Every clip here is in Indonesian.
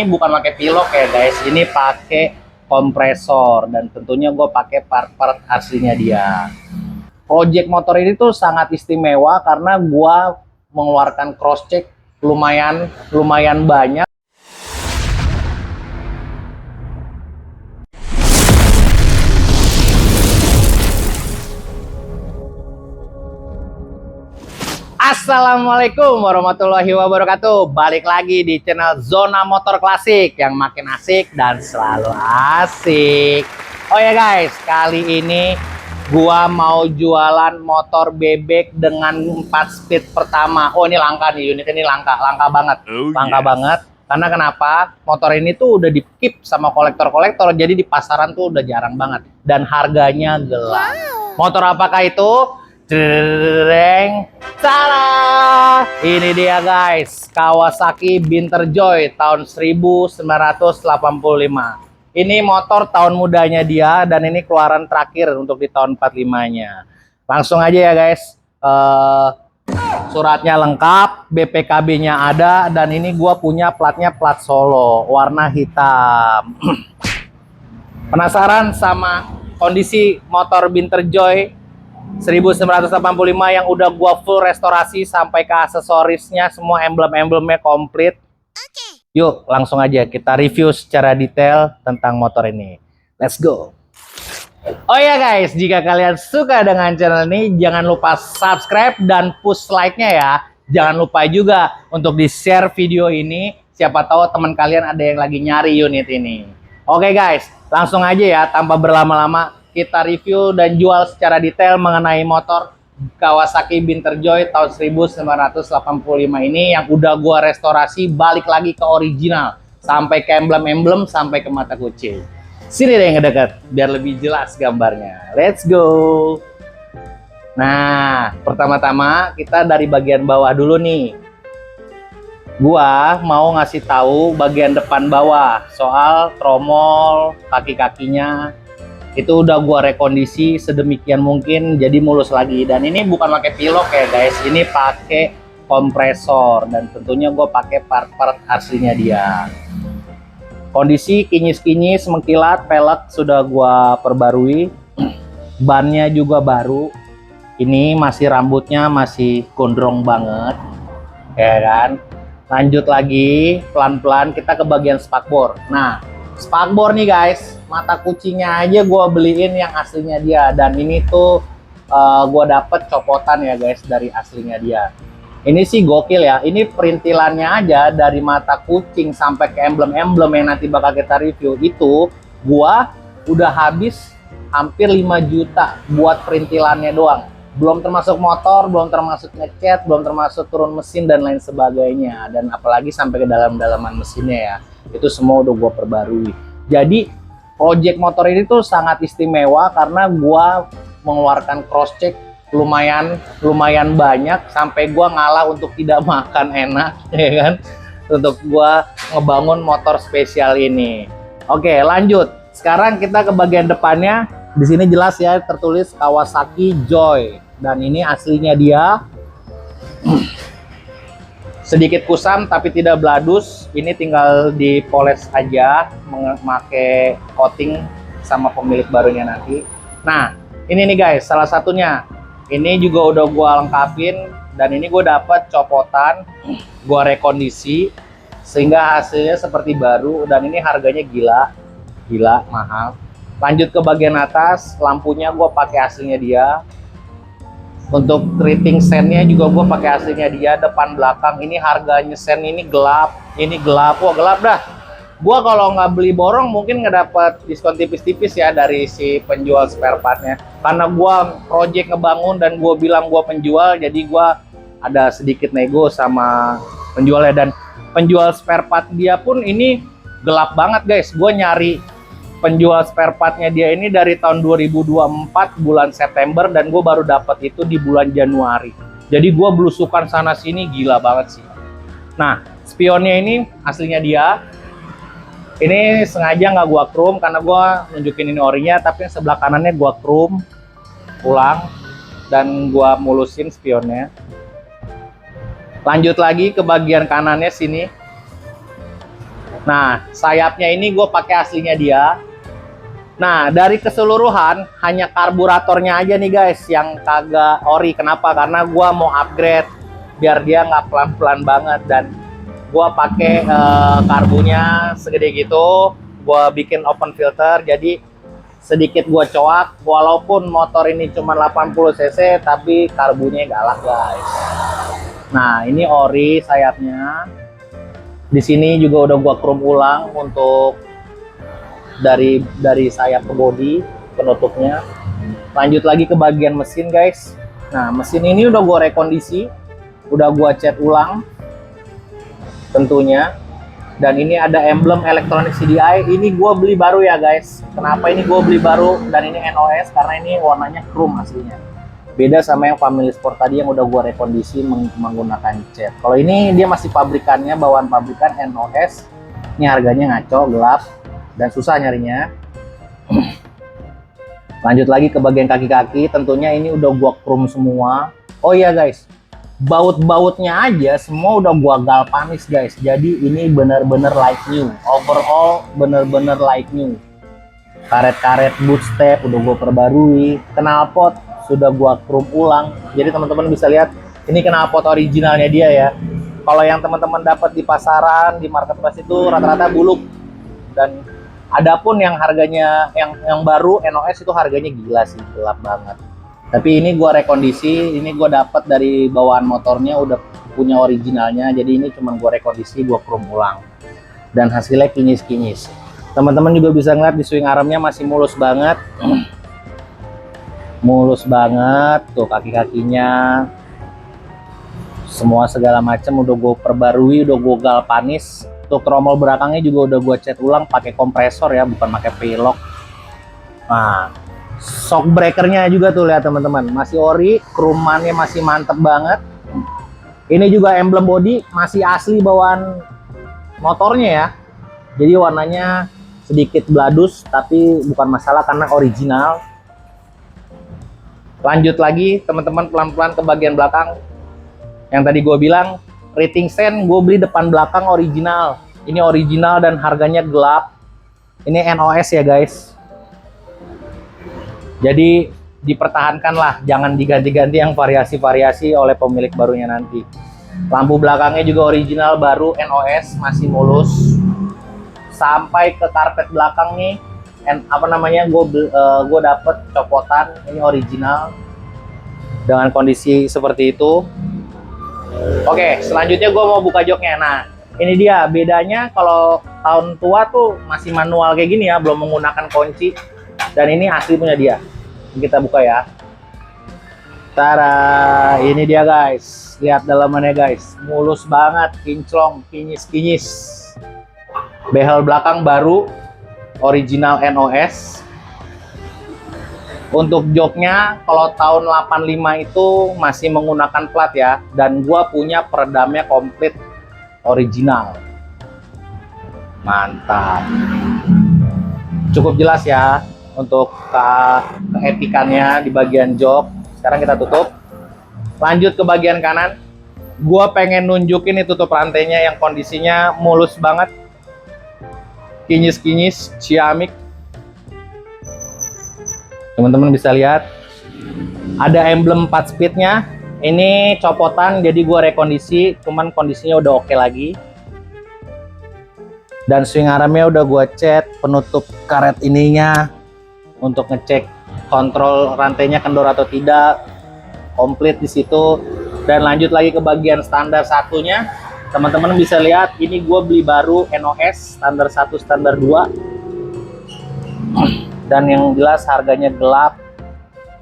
Ini bukan pakai pilok ya guys, ini pakai kompresor dan tentunya gue pakai part-part aslinya dia. Project motor ini tuh sangat istimewa karena gue mengeluarkan cross check lumayan banyak. Assalamualaikum warahmatullahi wabarakatuh. Balik lagi di channel Zona Motor Klasik yang makin asik dan selalu asik. Oh ya guys, kali ini gua mau jualan motor bebek dengan 4 speed pertama. Oh, ini langka nih, unit ini langka banget. Langka banget. Karena kenapa? Motor ini tuh udah di-keep sama kolektor-kolektor, jadi di pasaran tuh udah jarang banget dan harganya gelap. Motor apakah itu? Dreng, salah. Ini dia guys, Kawasaki Binter Joy tahun 1985. Ini motor tahun mudanya dia dan ini keluaran terakhir untuk di tahun 45-nya. Langsung aja ya guys. Suratnya lengkap, BPKB-nya ada dan ini gua punya platnya plat Solo, warna hitam. Penasaran sama kondisi motor Binter Joy 1985 yang udah gua full restorasi sampai ke aksesorisnya, semua emblem-emblemnya komplit. Yuk langsung aja kita review secara detail tentang motor ini. Let's go. Oh ya guys, jika kalian suka dengan channel ini jangan lupa subscribe dan push like-nya ya. Jangan lupa juga untuk di-share video ini, siapa tahu teman kalian ada yang lagi nyari unit ini. Oke guys, langsung aja ya tanpa berlama-lama kita review dan jual secara detail mengenai motor Kawasaki Binter Joy tahun 1985 ini yang udah gua restorasi balik lagi ke original sampai ke emblem-emblem sampai ke mata kucing. Sini deh ngedekat biar lebih jelas gambarnya. Let's go. Nah, pertama-tama kita dari bagian bawah dulu nih. Gua mau ngasih tahu bagian depan bawah soal tromol, kaki-kakinya. Itu udah gua rekondisi sedemikian mungkin jadi mulus lagi, dan ini bukan pakai pilok ya guys, ini pakai kompresor dan tentunya gua pakai part-part aslinya dia. Kondisi kinyis-kinyis mengkilat, pelek sudah gua perbarui, bannya juga baru. Ini masih rambutnya masih gondrong banget ya kan. Lanjut lagi pelan-pelan kita ke bagian spakbor. Nah, spakbor nih guys, mata kucingnya aja gue beliin yang aslinya dia, dan ini tuh gue dapet copotan ya guys dari aslinya dia. Ini sih gokil ya, ini perintilannya aja dari mata kucing sampai ke emblem-emblem yang nanti bakal kita review itu gue udah habis hampir 5 juta buat perintilannya doang. Belum termasuk motor, belum termasuk ngecat, belum termasuk turun mesin dan lain sebagainya, dan apalagi sampai ke dalam-dalaman mesinnya ya, itu semua udah gue perbarui. Jadi project motor ini tuh sangat istimewa karena gua mengeluarkan cross check lumayan banyak sampai gua ngalah untuk tidak makan enak ya kan, untuk gua ngebangun motor spesial ini. Oke, lanjut. Sekarang kita ke bagian depannya. Di sini jelas ya tertulis Kawasaki Joy dan ini aslinya dia. Sedikit kusam tapi tidak beladus, ini tinggal dipoles aja memakai coating sama pemilik barunya nanti. Nah, ini nih guys, salah satunya ini juga udah gua lengkapin dan ini gue dapet copotan, gua rekondisi sehingga hasilnya seperti baru, dan ini harganya gila mahal. Lanjut ke bagian atas, lampunya gue pakai aslinya dia. Untuk treating sennya juga gue pakai aslinya dia, depan belakang. Ini harganya sen ini gelap, wah gelap dah. Gue kalau nggak beli borong mungkin nggak dapat diskon tipis-tipis ya dari si penjual spare partnya. Karena gue project ngebangun dan gue bilang gue penjual, jadi gue ada sedikit nego sama penjualnya, dan penjual spare part dia pun ini gelap banget guys. Gue nyari penjual spare partnya dia ini dari tahun 2024 bulan September dan gue baru dapat itu di bulan Januari. Jadi gue belusukan sana sini gila banget sih. Nah, spionnya ini aslinya dia. Ini sengaja nggak gue chrome karena gue nunjukin ini orinya, tapi yang sebelah kanannya gue chrome ulang dan gue mulusin spionnya. Lanjut lagi ke bagian kanannya sini. Nah, sayapnya ini gue pakai aslinya dia. Nah, dari keseluruhan hanya karburatornya aja nih guys yang kagak ori. Kenapa? Karena gue mau upgrade biar dia nggak pelan-pelan banget, dan gue pakai karbunya segede gitu. Gue bikin open filter, jadi sedikit gue coak. Walaupun motor ini cuma 80 cc, tapi karbunya galak guys. Nah, ini ori sayapnya. Di sini juga udah gue chrome ulang untuk dari sayap ke bodi penutupnya. Lanjut lagi ke bagian mesin guys. Nah, mesin ini udah gue rekondisi, udah gue cat ulang tentunya. Dan ini ada emblem elektronik CDI. Ini gue beli baru ya guys. Kenapa ini gue beli baru dan ini NOS? Karena ini warnanya chrome aslinya. Beda sama yang Family Sport tadi yang udah gue rekondisi menggunakan cat. Kalau ini dia masih pabrikannya, bawaan pabrikan NOS. Ini harganya ngaco, gelap, dan susah nyarinya. Lanjut lagi ke bagian kaki-kaki. Tentunya ini udah gua chrome semua. Oh iya guys, baut-bautnya aja semua udah gua galvanis guys. Jadi ini bener-bener like new. Overall bener-bener like new. Karet-karet boot step udah gua perbarui. Knalpot sudah gua chrome ulang. Jadi teman-teman bisa lihat ini knalpot originalnya dia ya. Kalau yang teman-teman dapat di pasaran, di marketplace itu rata-rata buluk. Dan adapun yang harganya yang baru NOS itu harganya gila sih, gelap banget. Tapi ini gua rekondisi, ini gua dapat dari bawaan motornya udah punya originalnya. Jadi ini cuma gua rekondisi, gua chrome ulang. Dan hasilnya kinyis-kinyis. Teman-teman juga bisa ngeliat di swing armnya masih mulus banget. Mulus banget tuh kaki-kakinya. Semua segala macam udah gue perbarui, udah gue galvanis. Tuh tromol belakangnya juga udah gue cat ulang pakai kompresor ya, bukan pakai pelok. Nah, shock breakernya juga tuh lihat teman-teman, masih ori, krumannya masih mantep banget. Ini juga emblem body masih asli bawaan motornya ya. Jadi warnanya sedikit bladus, tapi bukan masalah karena original. Lanjut lagi teman-teman, pelan-pelan ke bagian belakang. Yang tadi gue bilang rating sen gue beli depan belakang original. Ini original dan harganya gelap. Ini NOS ya guys. Jadi dipertahankan lah, jangan diganti-ganti yang variasi-variasi oleh pemilik barunya nanti. Lampu belakangnya juga original baru NOS, masih mulus. Sampai ke karpet belakang nih, gue dapet copotan, ini original dengan kondisi seperti itu. Oke, selanjutnya gue mau buka joknya. Nah, ini dia bedanya kalau tahun tua tuh masih manual kayak gini ya, belum menggunakan kunci. Dan ini asli punya dia. Kita buka ya. Tara, ini dia guys. Lihat dalamannya guys, mulus banget, kinclong, kinyis-kinyis. Behel belakang baru, original NOS. Untuk joknya kalau tahun 85 itu masih menggunakan plat ya, dan gua punya peredamnya komplit original. Mantap. Cukup jelas ya untuk keetikannya di bagian jok. Sekarang kita tutup. Lanjut ke bagian kanan. Gua pengen nunjukin nih tutup rantainya yang kondisinya mulus banget. Kinyis-kinyis, ciamik. Teman-teman bisa lihat ada emblem 4 speednya. Ini copotan, jadi gue rekondisi, cuman kondisinya udah oke lagi. Dan swing armnya udah gue cat, penutup karet ininya untuk ngecek kontrol rantainya kendor atau tidak, komplit di situ. Dan lanjut lagi ke bagian standar satunya. Teman-teman bisa lihat ini gue beli baru NOS standar 1, standar 2. Dan yang jelas harganya gelap.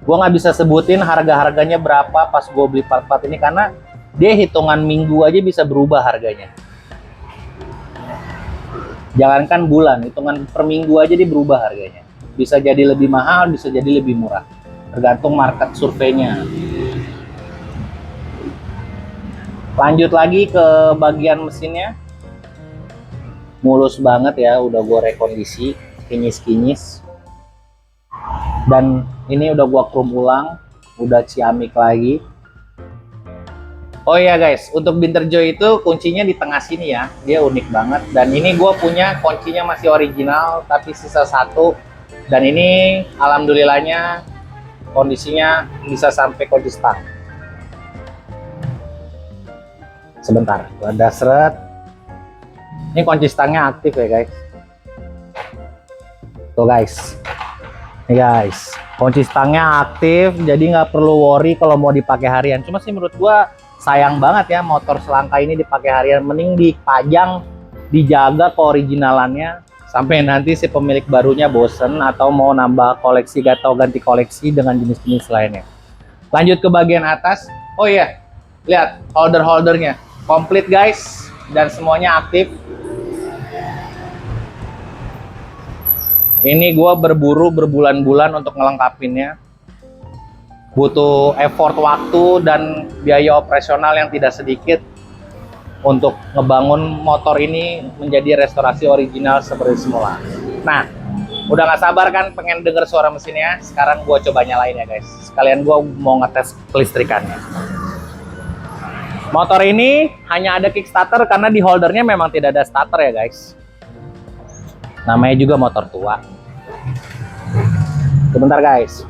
Gue nggak bisa sebutin harga-harganya berapa pas gue beli part-part ini, karena dia hitungan minggu aja bisa berubah harganya. Jangankan bulan, hitungan per minggu aja dia berubah harganya. Bisa jadi lebih mahal, bisa jadi lebih murah, tergantung market surveinya. Lanjut lagi ke bagian mesinnya. Mulus banget ya, udah gue rekondisi, kinyis-kinyis. Dan ini udah gua chrome ulang, udah ciamik lagi. Oh iya guys, untuk Binterjoy itu kuncinya di tengah sini ya. Dia unik banget. Dan ini gue punya kuncinya masih original, tapi sisa satu. Dan ini alhamdulillahnya kondisinya bisa sampai kunci stang. Sebentar, ada seret. Ini kunci stangnya aktif ya guys. Tuh guys. Nih guys, kunci stangnya aktif, jadi nggak perlu worry kalau mau dipakai harian. Cuma sih menurut gua sayang banget ya motor selangka ini dipakai harian. Mending dipajang, dijaga keoriginalannya sampai nanti si pemilik barunya bosen atau mau nambah koleksi atau ganti koleksi dengan jenis-jenis lainnya. Lanjut ke bagian atas. Oh iya, lihat holder-holdernya komplit guys dan semuanya aktif. Ini gue berburu berbulan-bulan untuk ngelengkapinnya. Butuh effort waktu dan biaya operasional yang tidak sedikit untuk ngebangun motor ini menjadi restorasi original seperti semula. Nah, udah gak sabar kan pengen denger suara mesinnya? Sekarang gue coba nyalain ya guys. Sekalian gue mau ngetes kelistrikannya. Motor ini hanya ada kickstarter karena di holdernya memang tidak ada starter ya guys. Namanya juga motor tua. Sebentar guys.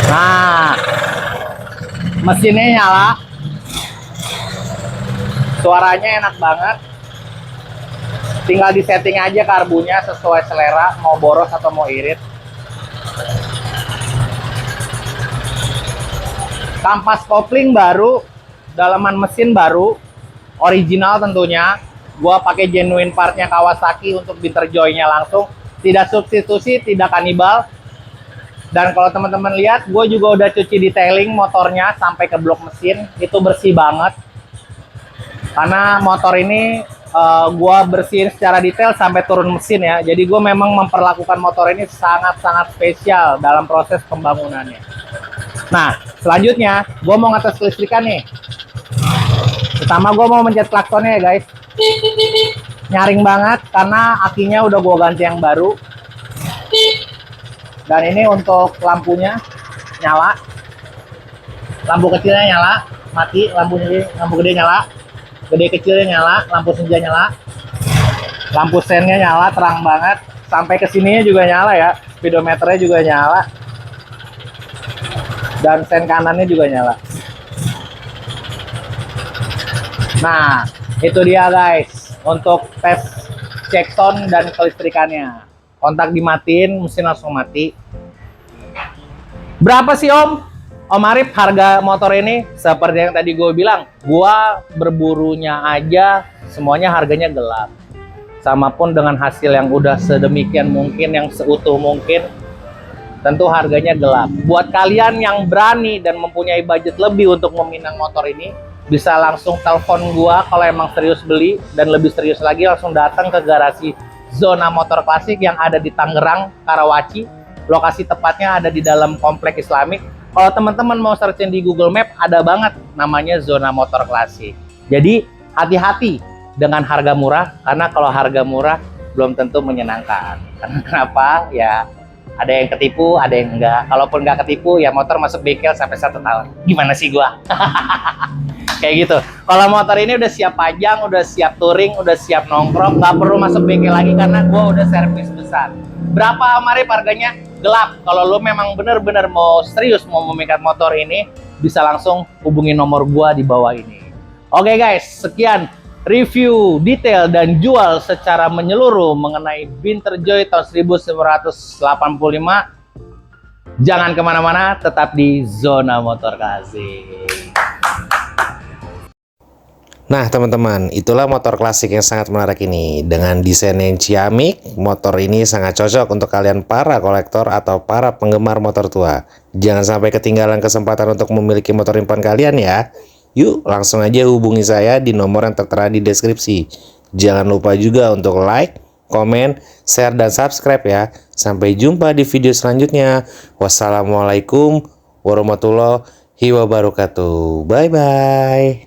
Nah, mesinnya nyala. Suaranya enak banget. Tinggal disetting aja karbunya sesuai selera, mau boros atau mau irit. Kampas kopling baru, dalaman mesin baru, original tentunya. Gua pakai genuine partnya Kawasaki untuk Binterjoy-nya langsung. Tidak substitusi, tidak kanibal. Dan kalau teman-teman lihat, gue juga udah cuci detailing motornya sampai ke blok mesin. Itu bersih banget. Karena motor ini gue bersihin secara detail sampai turun mesin ya. Jadi gue memang memperlakukan motor ini sangat-sangat spesial dalam proses pembangunannya. Nah, selanjutnya gue mau ngetes kelistrikan nih. Pertama gue mau mencet klaksonnya ya guys. Nyaring banget karena akinya udah gue ganti yang baru. Dan ini untuk lampunya nyala. Lampu kecilnya nyala, mati. Lampu gede nyala. Gede kecilnya nyala, lampu senja nyala. Lampu sennya nyala, terang banget. Sampai ke sininya juga nyala ya. Speedometernya juga nyala. Dan sen kanannya juga nyala. Nah, itu dia guys. Untuk tes cek sound dan kelistrikannya. Kontak dimatiin, mesin langsung mati. Berapa sih Om? Om Arif harga motor ini? Seperti yang tadi gue bilang, gue berburunya aja semuanya harganya gelap. Sama pun dengan hasil yang udah sedemikian mungkin, yang seutuh mungkin, tentu harganya gelap. Buat kalian yang berani dan mempunyai budget lebih untuk meminang motor ini, bisa langsung telepon gua kalau emang serius beli, dan lebih serius lagi langsung datang ke garasi Zona Motor Klasik yang ada di Tangerang, Karawaci. Lokasi tepatnya ada di dalam komplek Islamik. Kalau teman-teman mau searching di Google Map, ada banget namanya Zona Motor Klasik. Jadi hati-hati dengan harga murah, karena kalau harga murah belum tentu menyenangkan. Karena kenapa? Ya ada yang ketipu, ada yang enggak. Kalaupun nggak ketipu, ya motor masuk bengkel sampai 1 tahun. Gimana sih gua? Kayak gitu. Kalau motor ini udah siap pajang, udah siap touring, udah siap nongkrong, nggak perlu masuk bengkel lagi karena gua udah servis besar. Berapa Marip harganya? Gelap. Kalau lo memang bener-bener mau serius mau memikat motor ini, bisa langsung hubungi nomor gua di bawah ini. Oke guys, sekian review detail dan jual secara menyeluruh mengenai Binterjoy tahun 1985. Jangan kemana-mana, tetap di Zona Motor Klasik. Nah teman-teman, itulah motor klasik yang sangat menarik ini. Dengan desain yang ciamik, motor ini sangat cocok untuk kalian para kolektor atau para penggemar motor tua. Jangan sampai ketinggalan kesempatan untuk memiliki motor impian kalian ya. Yuk langsung aja hubungi saya di nomor yang tertera di deskripsi. Jangan lupa juga untuk like, komen, share, dan subscribe ya. Sampai jumpa di video selanjutnya. Wassalamualaikum warahmatullahi wabarakatuh. Bye-bye.